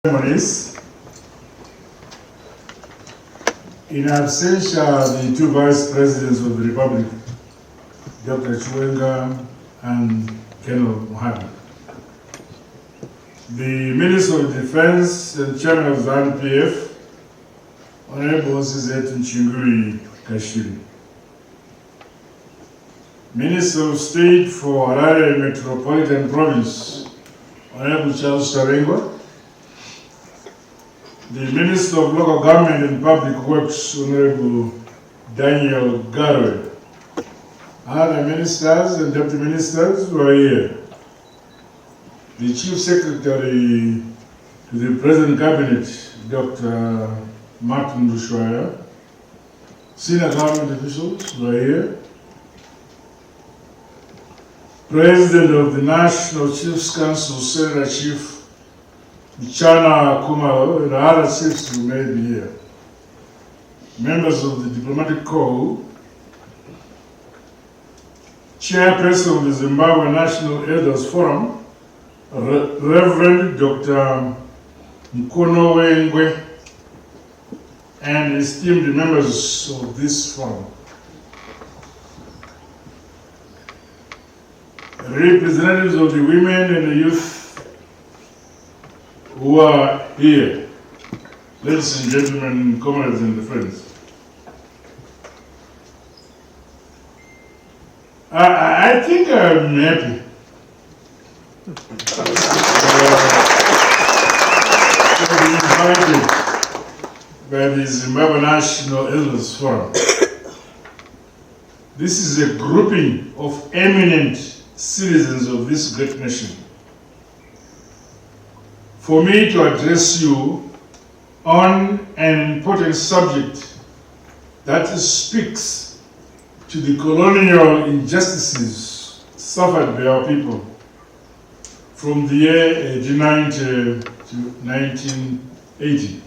ceremonies. In absentia, the two vice presidents of the Republic, Dr. Chiwenga and Colonel Mohammed. The Minister of Defense and Chairman of ZANU-PF, Honorable Sizet Nchinguri Kashiri. Minister of State for Harare Metropolitan Province, Honorable Charles Sarengwa. The Minister of Local Government and Public Works, Honorable Daniel Garwe. Other ministers and deputy ministers who are here. The Chief Secretary to the President Cabinet, Dr. Martin Bushwaya. Senior government officials who are here. President of the National Chiefs Council, Senior Chief Chana Kumaro, and other chiefs who may be here. Members of the Diplomatic Corps, Chairperson of the Zimbabwe National Elders Forum, Reverend Dr. Mkono Wengwe, and esteemed members of this forum. Representatives of the women and the youth who are here, ladies and gentlemen, comrades and friends. I think I'm happy to be invited by the Zimbabwe National Elders Forum. This is a grouping of eminent citizens of this great nation. For me to address you on an important subject that speaks to the colonial injustices suffered by our people from the year 1890 to 1980.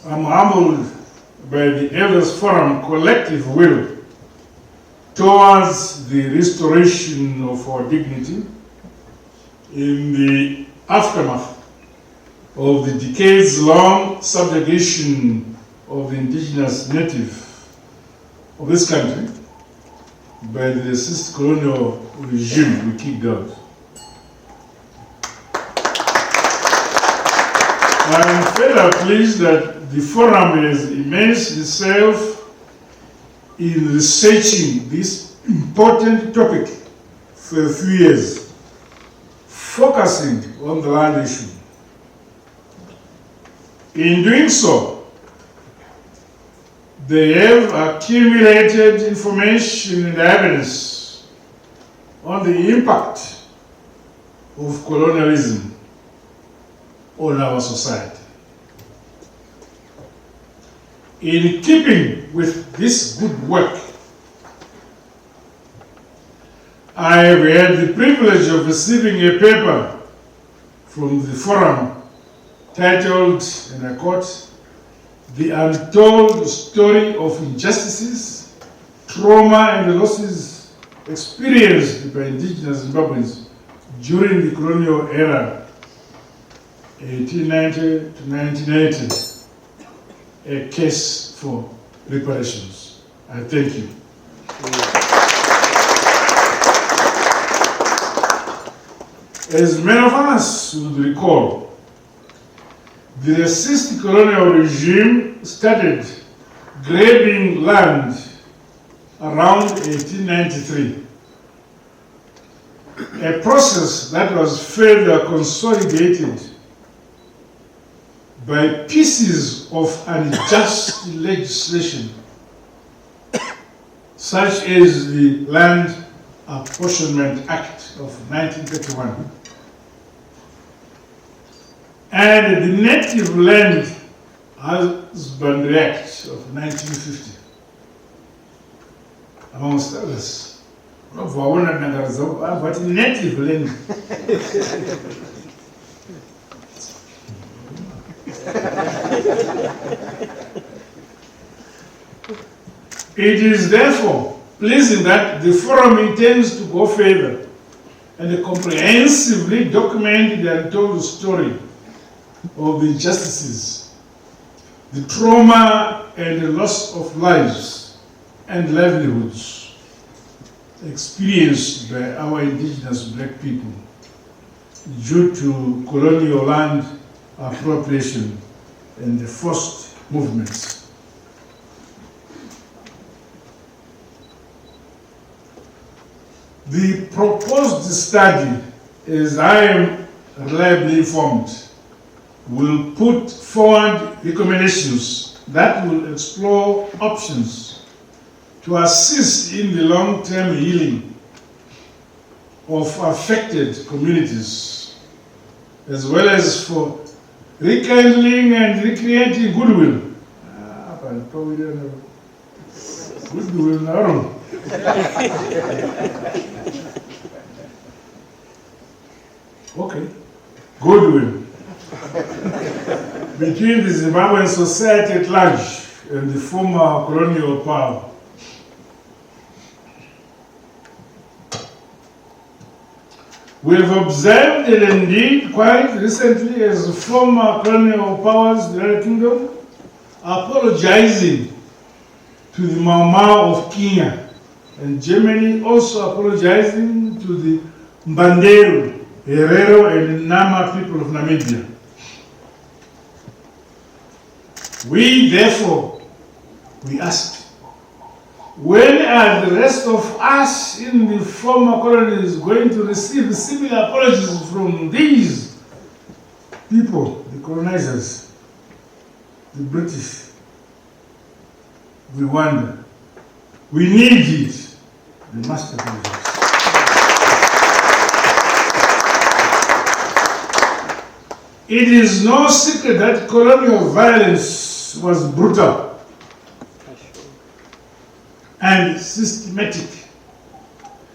I'm humbled by the Elders Forum collective will towards the restoration of our dignity in the aftermath of the decades-long subjugation of the indigenous native of this country by the racist colonial regime we kicked out. I am further pleased that the forum has immersed itself in researching this important topic for a few years, focusing on the land issue. In doing so, they have accumulated information and evidence on the impact of colonialism on our society. In keeping with this good work, I have had the privilege of receiving a paper from the forum titled, and I quote, "The Untold Story of Injustices, Trauma and Losses Experienced by Indigenous Zimbabweans During the Colonial Era, 1890 to 1980, a case for reparations." I thank you. As many of us would recall, the racist colonial regime started grabbing land around 1893, a process that was further consolidated by pieces of unjust legislation, such as the Land Apportionment Act of 1931 and the Native Land Husbandry Act of 1950, amongst others. But native land. It is therefore pleasing that the forum intends to go further and comprehensively document the untold story of the injustices, the trauma and the loss of lives and livelihoods experienced by our indigenous black people due to colonial land appropriation and the forced movements. The proposed study, as I am reliably informed, will put forward recommendations that will explore options to assist in the long-term healing of affected communities, as well as for rekindling and recreating goodwill. Okay, goodwill between the Zimbabwean society at large and the former colonial power. We have observed, and indeed quite recently, as the former colonial powers, the United Kingdom, apologizing to the Mau Mau of Kenya, and Germany also apologizing to the Mbandero, Herero, and Nama people of Namibia. We therefore, we ask, when are the rest of us in the former colonies going to receive similar apologies from these people, the colonizers, the British? We wonder. We need it. They must apologize. It is no secret that colonial violence was brutal and systematic.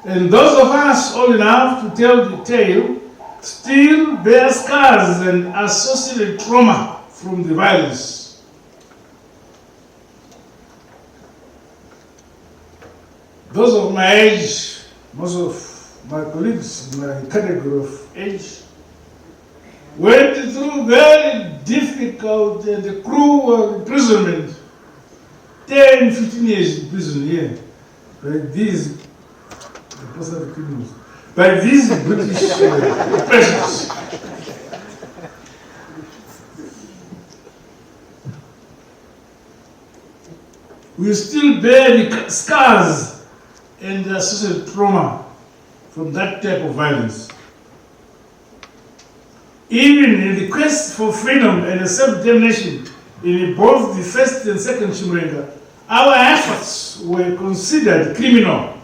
And those of us old enough to tell the tale still bear scars and associated trauma from the violence. Those of my age, most of my colleagues in my category of age, went through very difficult and cruel imprisonment, 10, 15 years in prison here, by these criminals, by these British oppressors. We still bear the scars and the associated trauma from that type of violence. Even in the quest for freedom and self-determination in both the first and second Chimurenga, our efforts were considered criminal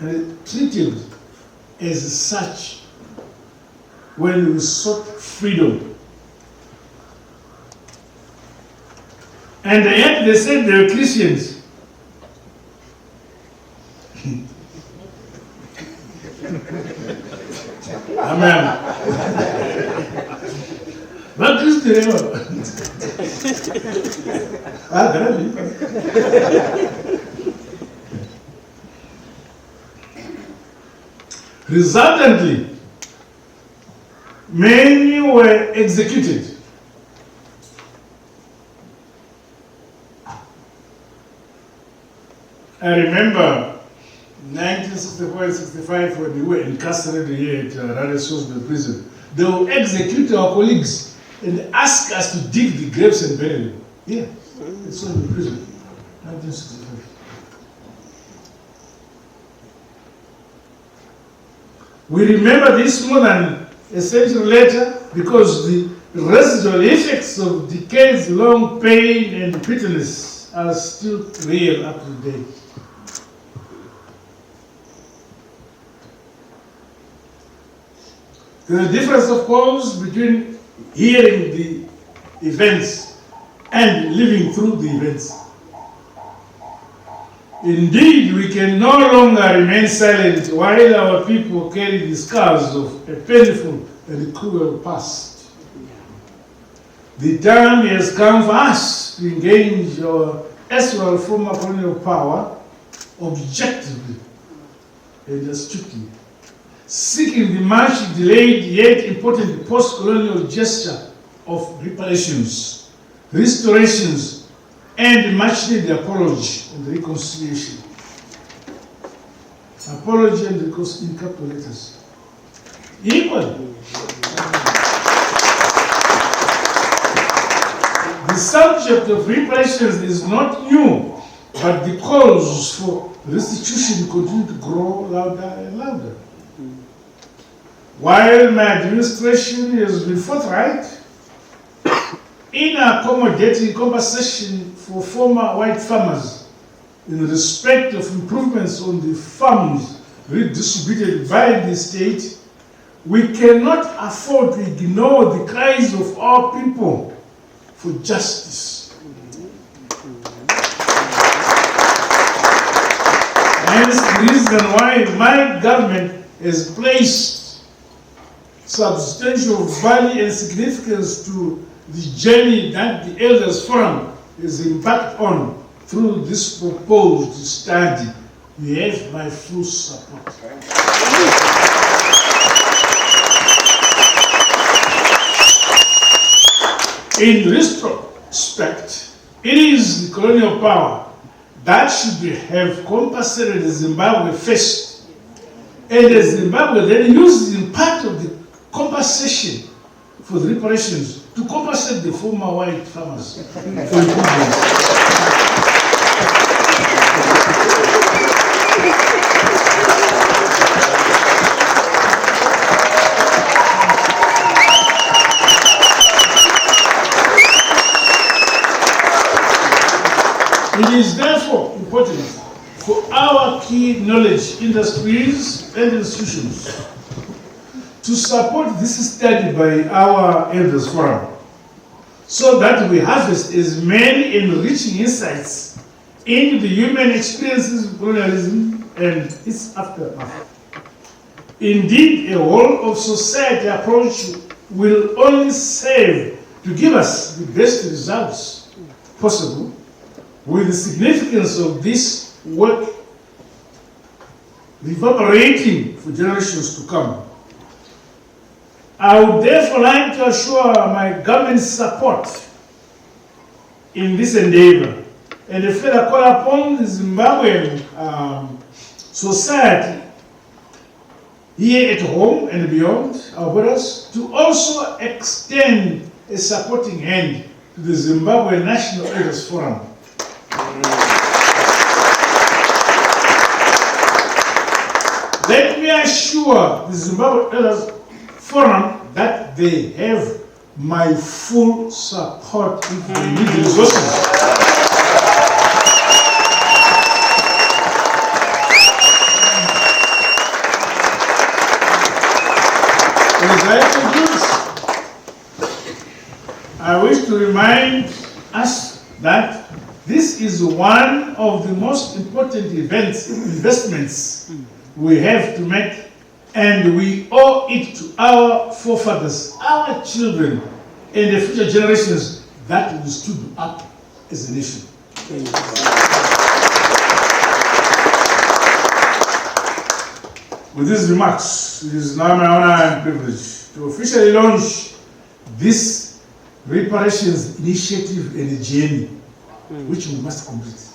and treated as such when we sought freedom. And yet they said they were Christians. Amen. But Christian, resultantly, many were executed. I remember 1964-65 when we were incarcerated here at Raleigh Salisbury prison. They will execute our colleagues and ask us to dig the graves and bury them. Yeah, it's all in prison. 1965. We remember this more than a century later because the residual effects of decades-long pain and bitterness are still real up to date. There's a difference, of course, between hearing the events and living through the events. Indeed, we can no longer remain silent while our people carry the scars of a painful and cruel past. The time has come for us to engage our erstwhile former colonial power objectively and astutely, seeking the much delayed yet important post-colonial gesture of reparations, restorations, and much needed apology and reconciliation. Apology and reconciliation in capital letters. Equally, the subject of reparations is not new, but the calls for restitution continue to grow louder and louder. While my administration has been forthright in accommodating compensation for former white farmers in respect of improvements on the farms redistributed by the state, we cannot afford to ignore the cries of our people for justice. Hence the reason why my government has placed substantial value and significance to the journey that the Elders Forum has embarked on through this proposed study. You have my full support. In retrospect, it is the colonial power that should have compensated Zimbabwe first, and Zimbabwe then used the impact of the compensation for the reparations to compensate the former white farmers for improvements. It is therefore important for our key knowledge industries and institutions to support this study by our Elders Forum, so that we harvest as many enriching insights into the human experiences of colonialism and its aftermath. Indeed, a whole of society approach will only serve to give us the best results possible, with the significance of this work reverberating for generations to come. I would therefore like to assure my government's support in this endeavor, and further call upon the Zimbabwean society here at home and beyond our borders to also extend a supporting hand to the Zimbabwe National Elders Forum. Let me assure the Zimbabwe Elders Forum that they have my full support if they need resources. As I introduce, I wish to remind us that this is one of the most important investments we have to make, and we owe it to our forefathers, our children, and the future generations that we stood up as a nation. With these remarks, it is now my honor and privilege to officially launch this reparations initiative and journey, which we must complete.